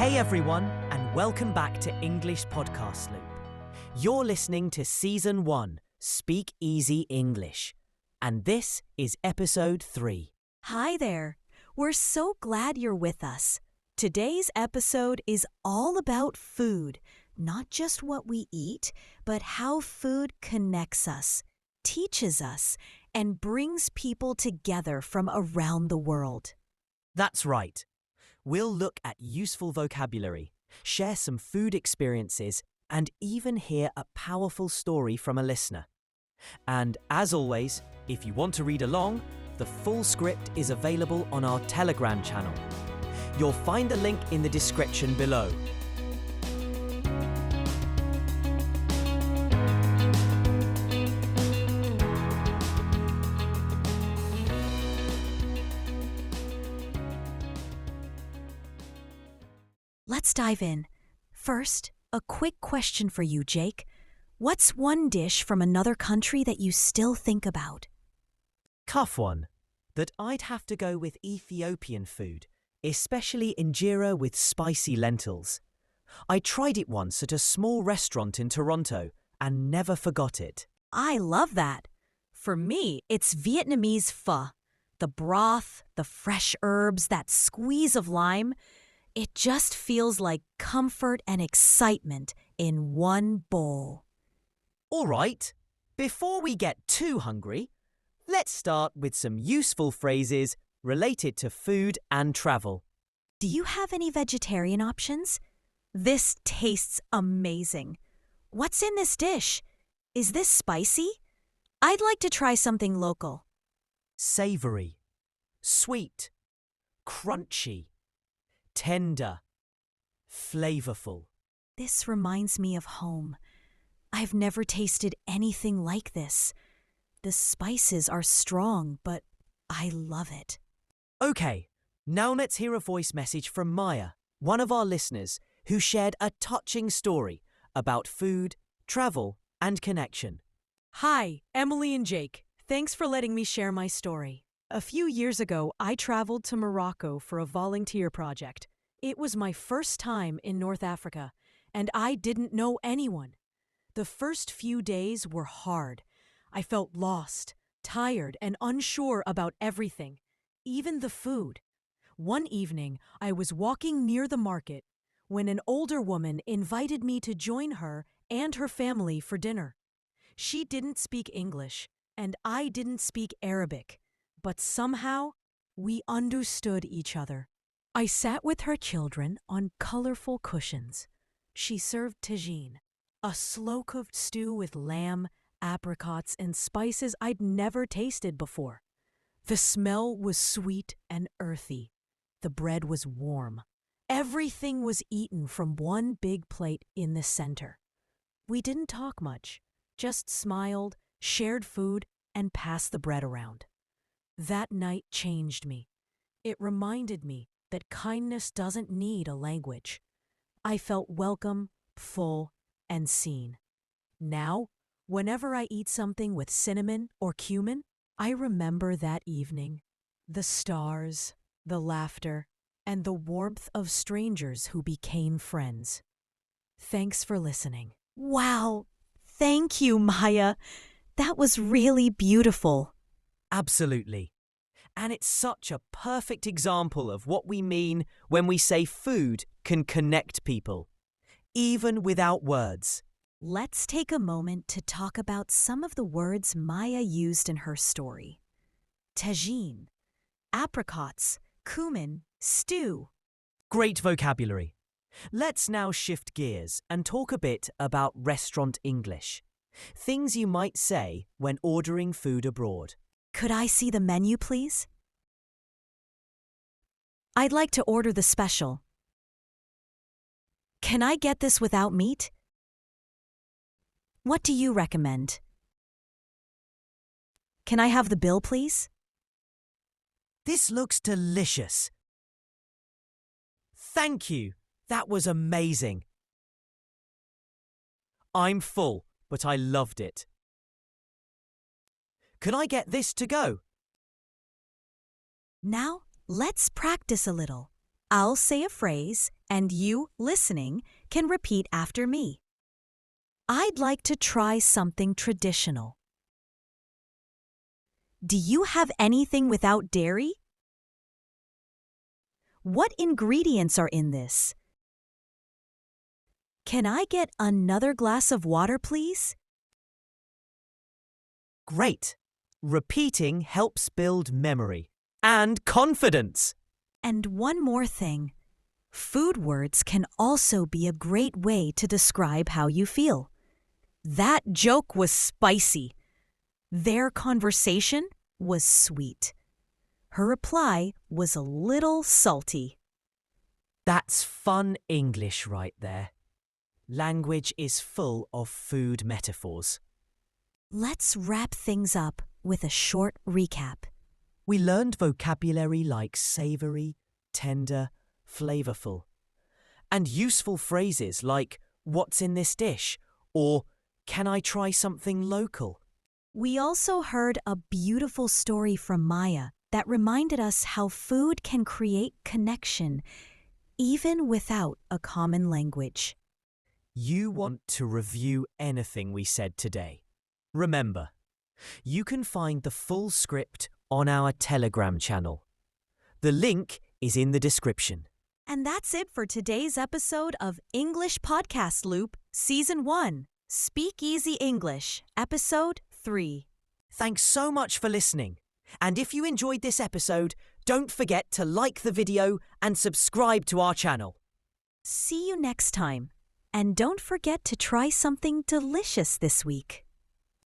Hey everyone, and welcome back to English Podcast Loop. You're listening to Season 1, Speak Easy English, and this is Episode 3. Hi there. We're so glad you're with us. Today's episode is all about food, not just what we eat, but how food connects us, teaches us, and brings people together from around the world. That's right. We'll look at useful vocabulary, share some food experiences, and even hear a powerful story from a listener. And as always, if you want to read along, the full script is available on our Telegram channel. You'll find the link in the description below. Let's dive in. First, a quick question for you, Jake. What's one dish from another country that you still think about? Tough one, that I'd have to go with Ethiopian food, especially injera with spicy lentils. I tried it once at a small restaurant in Toronto and never forgot it. I love that. For me, it's Vietnamese pho. The broth, the fresh herbs, that squeeze of lime. It just feels like comfort and excitement in one bowl. All right, before we get too hungry, let's start with some useful phrases related to food and travel. Do you have any vegetarian options? This tastes amazing. What's in this dish? Is this spicy? I'd like to try something local. Savory, sweet, crunchy, tender, flavorful. This reminds me of home. I've never tasted anything like this. The spices are strong, but I love it. Okay, now let's hear a voice message from Maya, one of our listeners, who shared a touching story about food, travel, and connection. Hi, Emily and Jake. Thanks for letting me share my story. A few years ago, I traveled to Morocco for a volunteer project. It was my first time in North Africa, and I didn't know anyone. The first few days were hard. I felt lost, tired, and unsure about everything, even the food. One evening, I was walking near the market when an older woman invited me to join her and her family for dinner. She didn't speak English, and I didn't speak Arabic, but somehow we understood each other. I sat with her children on colorful cushions. She served tagine, a slow-cooked stew with lamb, apricots, and spices I'd never tasted before. The smell was sweet and earthy. The bread was warm. Everything was eaten from one big plate in the center. We didn't talk much, just smiled, shared food, and passed the bread around. That night changed me. It reminded me that kindness doesn't need a language. I felt welcome, full, and seen. Now, whenever I eat something with cinnamon or cumin, I remember that evening, the stars, the laughter, and the warmth of strangers who became friends. Thanks for listening. Wow! Thank you, Maya. That was really beautiful. Absolutely. And it's such a perfect example of what we mean when we say food can connect people, even without words. Let's take a moment to talk about some of the words Maya used in her story. Tagine, apricots, cumin, stew. Great vocabulary. Let's now shift gears and talk a bit about restaurant English. Things you might say when ordering food abroad. Could I see the menu, please? I'd like to order the special. Can I get this without meat? What do you recommend? Can I have the bill, please? This looks delicious. Thank you. That was amazing. I'm full, but I loved it. Can I get this to go? Now, let's practice a little. I'll say a phrase, and you, listening, can repeat after me. I'd like to try something traditional. Do you have anything without dairy? What ingredients are in this? Can I get another glass of water, please? Great! Repeating helps build memory and confidence. And one more thing. Food words can also be a great way to describe how you feel. That joke was spicy. Their conversation was sweet. Her reply was a little salty. That's fun English right there. Language is full of food metaphors. Let's wrap things up with a short recap. We learned vocabulary like savoury, tender, flavourful, and useful phrases like "What's in this dish?" or "Can I try something local?" We also heard a beautiful story from Maya that reminded us how food can create connection even without a common language. You want to review anything we said today? Remember, you can find the full script on our Telegram channel. The link is in the description. And that's it for today's episode of English Podcast Loop, Season 1, Speak Easy English, Episode 3. Thanks so much for listening. And if you enjoyed this episode, don't forget to like the video and subscribe to our channel. See you next time. And don't forget to try something delicious this week.